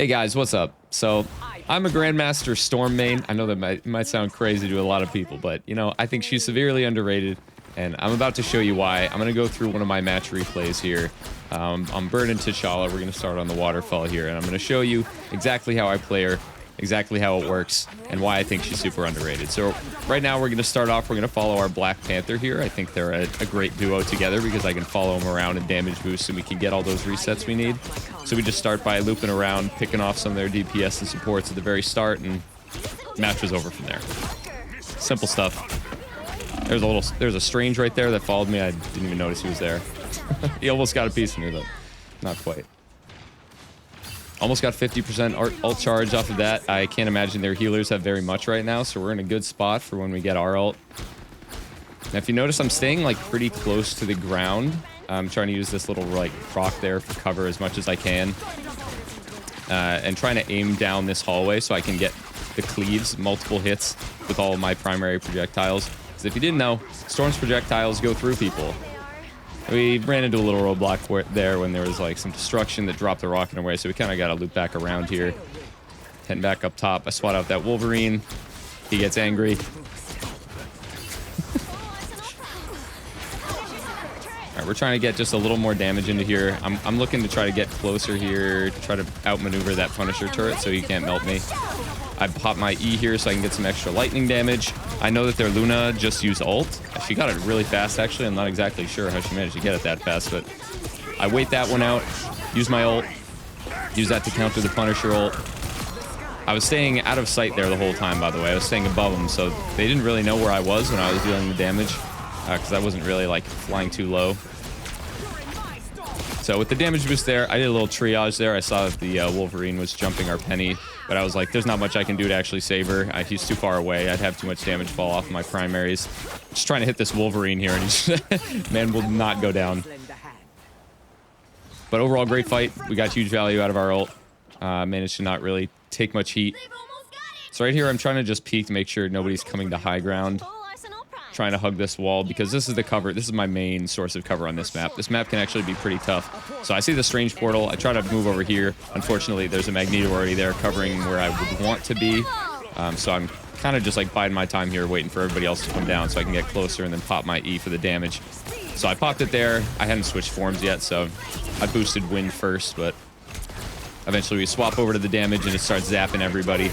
Hey guys, what's up? So, I'm a Grandmaster Storm main. I know that might sound crazy to a lot of people, but, you know, I think she's severely underrated, and I'm about to show you why. I'm going to go through one of my match replays here. I'm Birnin T'Challa. We're going to start on the waterfall here, and I'm going to show you exactly how I play her, exactly how it works, and why I think she's super underrated. So, right now, we're going to start off. We're going to follow our Black Panther here. I think they're a great duo together because I can follow them around and damage boost, and we can get all those resets we need. So we just start by looping around, picking off some of their DPS and supports at the very start, and match was over from there. Simple stuff. There's a Strange right there that followed me. I didn't even notice he was there. He almost got a piece of me, but not quite. Almost got 50% ult charge off of that. I can't imagine their healers have very much right now, so we're in a good spot for when we get our ult. Now, if you notice, I'm staying like pretty close to the ground. I'm trying to use this little like rock there for cover as much as I can, and trying to aim down this hallway so I can get the cleaves, multiple hits with all of my primary projectiles. Because if you didn't know, Storm's projectiles go through people. We ran into a little roadblock there when there was like some destruction that dropped the rocket away, so we kind of got to loop back around here. Heading back up top, I swat out that Wolverine. He gets angry. Alright, we're trying to get just a little more damage into here. I'm looking to try to get closer here, to try to outmaneuver that Punisher turret so he can't melt me. I pop my E here so I can get some extra lightning damage. I know that their Luna just used ult. She got it really fast, actually. I'm not exactly sure how she managed to get it that fast, but I wait that one out, use my ult, use that to counter the Punisher ult. I was staying out of sight there the whole time, by the way. I was staying above them, so they didn't really know where I was when I was dealing the damage, because I wasn't really, like, flying too low. So with the damage boost there, I did a little triage there. I saw that the Wolverine was jumping our Penny, but I was like, there's not much I can do to actually save her. He's too far away. I'd have too much damage fall off my primaries. Just trying to hit this Wolverine here, and he's man will not go down. But overall, great fight. We got huge value out of our ult. Managed to not really take much heat. So right here, I'm trying to just peek to make sure nobody's coming to high ground. Trying to hug this wall because this is the cover. This is my main source of cover on this map. This map can actually be pretty tough. So I see the Strange portal. I try to move over here. Unfortunately, there's a Magneto already there covering where I would want to be. So I'm kind of just like biding my time here, waiting for everybody else to come down so I can get closer and then pop my E for the damage. So I popped it there. I hadn't switched forms yet, so I boosted wind first, but eventually we swap over to the damage and it starts zapping everybody.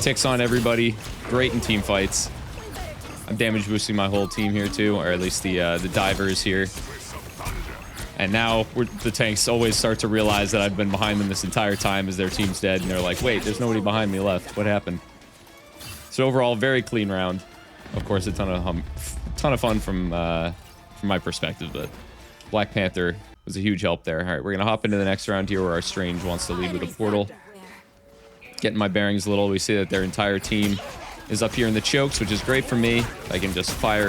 Ticks on everybody. Great in team fights. I'm damage boosting my whole team here too, or at least the divers here. And now the tanks always start to realize that I've been behind them this entire time as their team's dead, and they're like, wait, there's nobody behind me left. What happened? So overall, very clean round. Of course, a ton of fun from my perspective, but Black Panther was a huge help there. All right, we're gonna hop into the next round here where our Strange wants to lead with a portal. Getting my bearings a little. We see that their entire team is up here in the chokes, which is great for me. I can just fire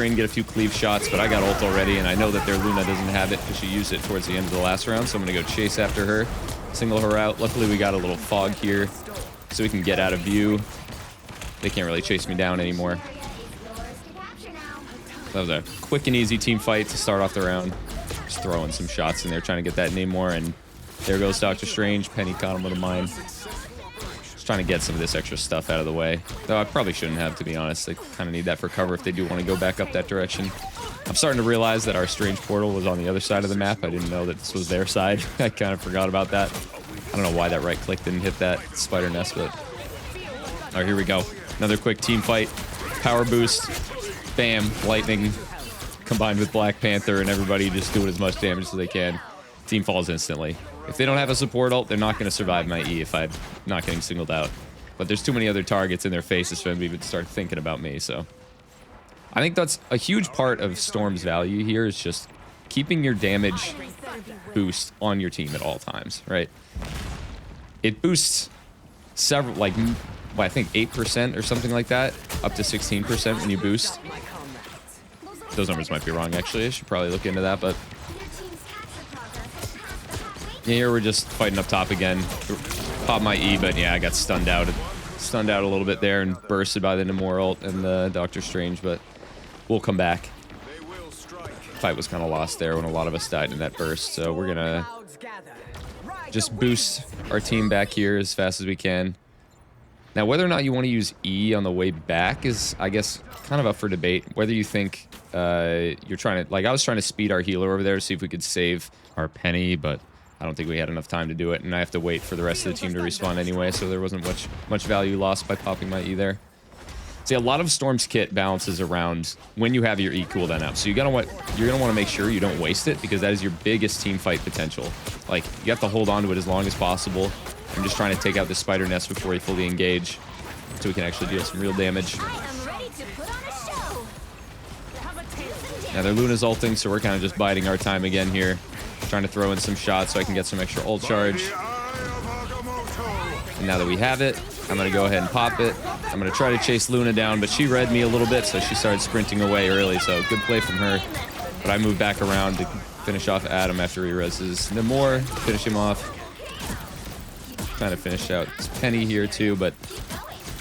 in, get a few cleave shots, but I got ult already, and I know that their Luna doesn't have it because she used it towards the end of the last round, so I'm going to go chase after her, single her out. Luckily, we got a little fog here, so we can get out of view. They can't really chase me down anymore. That was a quick and easy team fight to start off the round. Just throwing some shots in there, trying to get that Namor, and there goes Dr. Strange. Penny caught him with a mine. Trying to get some of this extra stuff out of the way. Though I probably shouldn't have, to be honest. They kind of need that for cover if they do want to go back up that direction. I'm starting to realize that our Strange portal was on the other side of the map. I didn't know that this was their side. I kind of forgot about that. I don't know why that right click didn't hit that spider nest, but... Alright, here we go. Another quick team fight. Power boost. Bam. Lightning. Combined with Black Panther and everybody just doing as much damage as they can. Team falls instantly. If they don't have a support ult, they're not going to survive my E if I'm not getting singled out. But there's too many other targets in their faces for them to even start thinking about me, so... I think that's a huge part of Storm's value here, is just keeping your damage boost on your team at all times, right? It boosts several, like, well, I think 8% or something like that, up to 16% when you boost. Those numbers might be wrong, actually. I should probably look into that, but... Here we're just fighting up top again. Pop my E, but yeah, I got stunned out a little bit there and bursted by the Namor ult and the Doctor Strange, but we'll come back. Fight was kind of lost there when a lot of us died in that burst, so we're gonna just boost our team back here as fast as we can. Now, whether or not you want to use E on the way back is, I guess, kind of up for debate. Whether you think you're trying to... Like, I was trying to speed our healer over there to see if we could save our Penny, but I don't think we had enough time to do it, and I have to wait for the rest of the team to respawn anyway, so there wasn't much value lost by popping my E there. See, a lot of Storm's kit balances around when you have your E cooldown up, so you're gonna want to make sure you don't waste it, because that is your biggest team fight potential. Like, you have to hold on to it as long as possible. I'm just trying to take out the spider nest before he fully engage, so we can actually deal some real damage. Now their Luna's ulting, so we're kind of just biding our time again here, trying to throw in some shots so I can get some extra ult charge. And now that we have it, I'm going to go ahead and pop it. I'm going to try to chase Luna down, but she read me a little bit, so she started sprinting away early, so good play from her. But I moved back around to finish off Adam after he reses Namor, finish him off. Trying to finish out Penny here too, but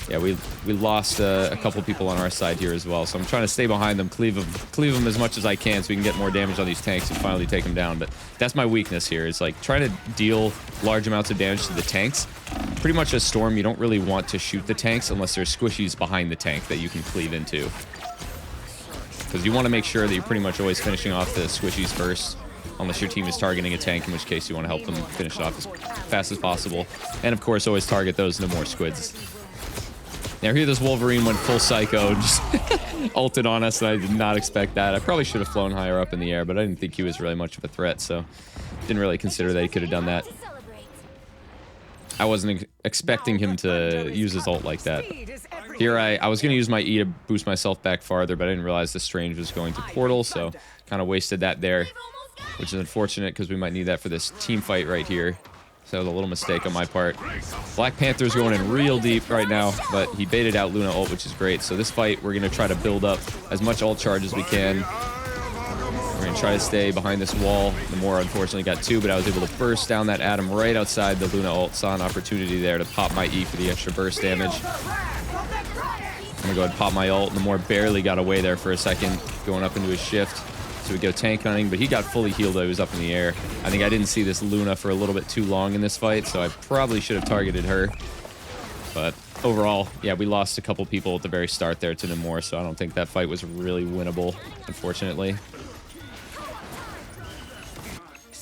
yeah, we lost a couple people on our side here as well, so I'm trying to stay behind them, cleave them as much as I can so we can get more damage on these tanks and finally take them down. But that's my weakness here, is like trying to deal large amounts of damage to the tanks. Pretty much a Storm, you don't really want to shoot the tanks unless there's squishies behind the tank that you can cleave into, because you want to make sure that you're pretty much always finishing off the squishies first, unless your team is targeting a tank, in which case you want to help them finish it off as fast as possible. And of course, always target those Namor squids. Now here this Wolverine went full psycho, just ulted on us, and I did not expect that. I probably should have flown higher up in the air, but I didn't think he was really much of a threat, so didn't really consider that he could have done that. I wasn't expecting him to use his ult like that. Here I was going to use my E to boost myself back farther, but I didn't realize the Strange was going to Portal, so kind of wasted that there, which is unfortunate because we might need that for this team fight right here. So that was a little mistake on my part. Black Panther's going in real deep right now, but he baited out Luna ult, which is great. So this fight, we're going to try to build up as much ult charge as we can. We're going to try to stay behind this wall. Namor unfortunately got two, but I was able to burst down that Atom right outside the Luna ult. Saw an opportunity there to pop my E for the extra burst damage. I'm going to go ahead and pop my ult. Namor barely got away there for a second, going up into his shift. So we go tank hunting, but he got fully healed though. He was up in the air. I think I didn't see this Luna for a little bit too long in this fight, so I probably should have targeted her. But overall, yeah, we lost a couple people at the very start there to Namor, so I don't think that fight was really winnable, unfortunately.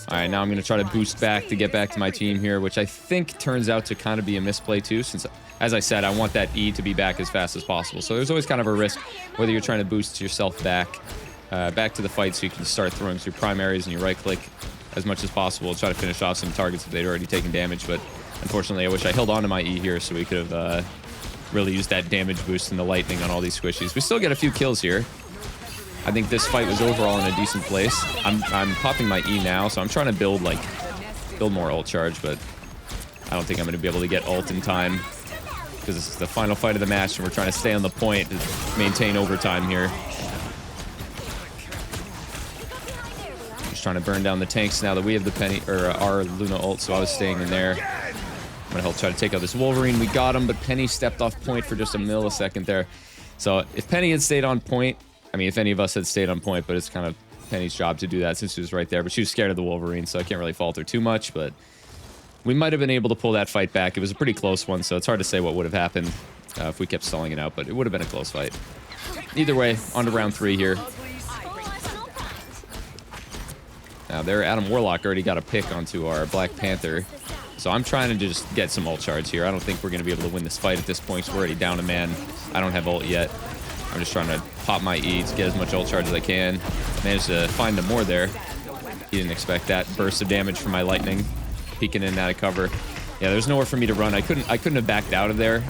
All right, now I'm going to try to boost back to get back to my team here, which I think turns out to kind of be a misplay too, since, as I said, I want that E to be back as fast as possible. So there's always kind of a risk whether you're trying to boost yourself back to the fight so you can start throwing your primaries and your right click as much as possible, try to finish off some targets if they'd already taken damage. But unfortunately, I wish I held on to my E here so we could have really used that damage boost and the lightning on all these squishies. We still get a few kills here. I think this fight was overall in a decent place. I'm popping my E now, so I'm trying to build more ult charge, but I don't think I'm going to be able to get ult in time because this is the final fight of the match and we're trying to stay on the point to maintain overtime here. Trying to burn down the tanks now that we have the Penny or our Luna ult, so I was staying in there. I'm gonna help try to take out this Wolverine. We got him, but Penny stepped off point for just a millisecond there. So if Penny had stayed on point, I mean, if any of us had stayed on point, but it's kind of Penny's job to do that since she was right there. But she was scared of the Wolverine, so I can't really fault her too much. But we might have been able to pull that fight back. It was a pretty close one, so it's hard to say what would have happened if we kept stalling it out. But it would have been a close fight. Either way, on to round 3 here. Now there, Adam Warlock already got a pick onto our Black Panther. So I'm trying to just get some ult charge here. I don't think we're going to be able to win this fight at this point. So we're already down a man. I don't have ult yet. I'm just trying to pop my E to get as much ult charge as I can. Managed to find Namor there. He didn't expect that burst of damage from my lightning. Peeking in and out of cover. Yeah, there's nowhere for me to run. I couldn't have backed out of there.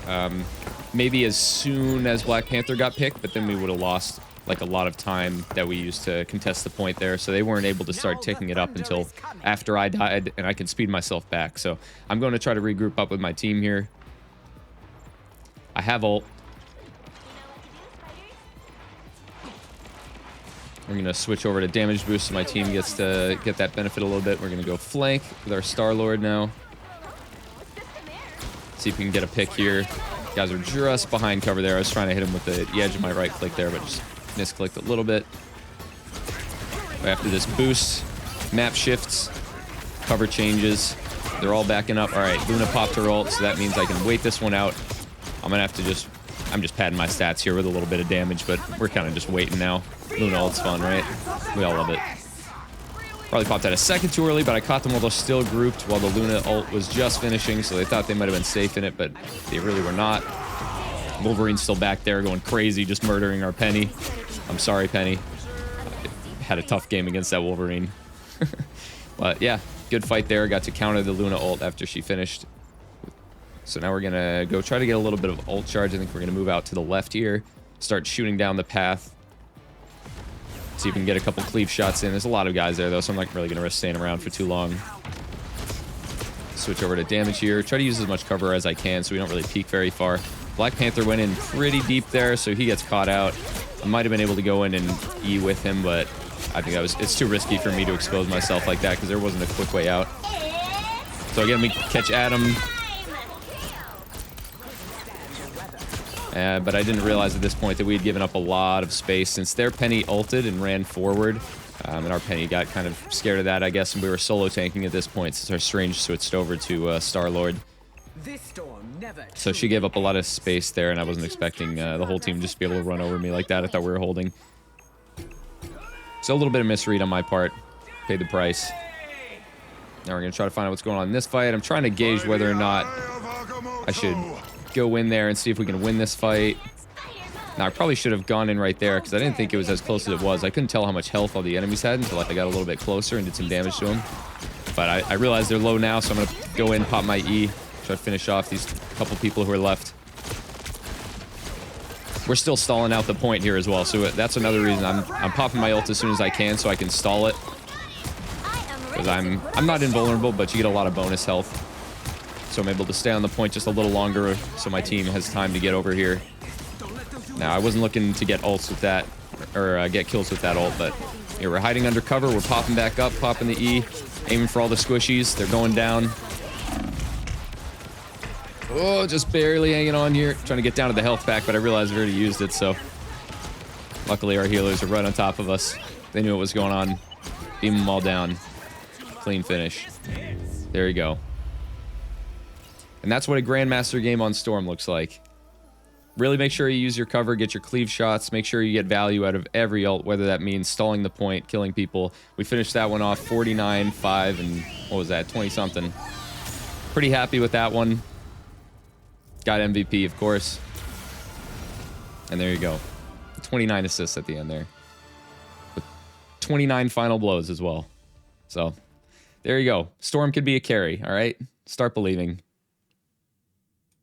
Maybe as soon as Black Panther got picked, but then we would have lost like a lot of time that we used to contest the point there, so they weren't able to start taking it up until after I died, and I could speed myself back. So I'm going to try to regroup up with my team here. I have ult. We're going to switch over to damage boost so my team gets to get that benefit a little bit. We're going to go flank with our Star-Lord now. See if we can get a pick here. Guys are just behind cover there. I was trying to hit him with the edge of my right click there, but just misclicked a little bit. After this boost, map shifts, cover changes. They're all backing up. All right, Luna popped her ult, so that means I can wait this one out. I'm going to have to just... I'm just padding my stats here with a little bit of damage, but we're kind of just waiting now. Luna ult's fun, right? We all love it. Probably popped out a second too early, but I caught them while they're still grouped while the Luna ult was just finishing, so they thought they might have been safe in it, but they really were not. Wolverine's still back there going crazy, just murdering our Penny. I'm sorry, Penny. I had a tough game against that Wolverine. But yeah, good fight there. Got to counter the Luna ult after she finished. So now we're going to go try to get a little bit of ult charge. I think we're going to move out to the left here. Start shooting down the path. See if we can get a couple cleave shots in. There's a lot of guys there, though, so I'm not really going to risk staying around for too long. Switch over to damage here. Try to use as much cover as I can so we don't really peek very far. Black Panther went in pretty deep there, so he gets caught out. I might have been able to go in and E with him, but I think it's too risky for me to expose myself like that because there wasn't a quick way out. So again, we catch Adam. But I didn't realize at this point that we had given up a lot of space since their Penny ulted and ran forward. And our Penny got kind of scared of that, I guess, and we were solo tanking at this point since our Strange switched over to Star-Lord. So she gave up a lot of space there, and I wasn't expecting the whole team just to be able to run over me like that. I thought we were holding. So a little bit of misread on my part. Paid the price. Now we're going to try to find out what's going on in this fight. I'm trying to gauge whether or not I should go in there and see if we can win this fight. Now, I probably should have gone in right there because I didn't think it was as close as it was. I couldn't tell how much health all the enemies had until I got a little bit closer and did some damage to them. But I realized they're low now, so I'm going to go in, pop my E, try to finish off these couple people who are left. We're still stalling out the point here as well, so that's another reason I'm popping my ult as soon as I can so I can stall it. Because I'm not invulnerable, but you get a lot of bonus health. So I'm able to stay on the point just a little longer so my team has time to get over here. Now, I wasn't looking to get ults with that, or get kills with that ult, but here we're hiding under cover. We're popping back up, popping the E, aiming for all the squishies. They're going down. Oh, just barely hanging on here. Trying to get down to the health pack, but I realized I already used it, so luckily our healers are right on top of us. They knew what was going on. Beam them all down. Clean finish. There you go. And that's what a Grandmaster game on Storm looks like. Really make sure you use your cover, get your cleave shots, make sure you get value out of every ult, whether that means stalling the point, killing people. We finished that one off 49, 5, and what was that, 20-something. Pretty happy with that one. Got MVP, of course. And there you go. 29 assists at the end there. With 29 final blows as well. So, there you go. Storm could be a carry, all right? Start believing.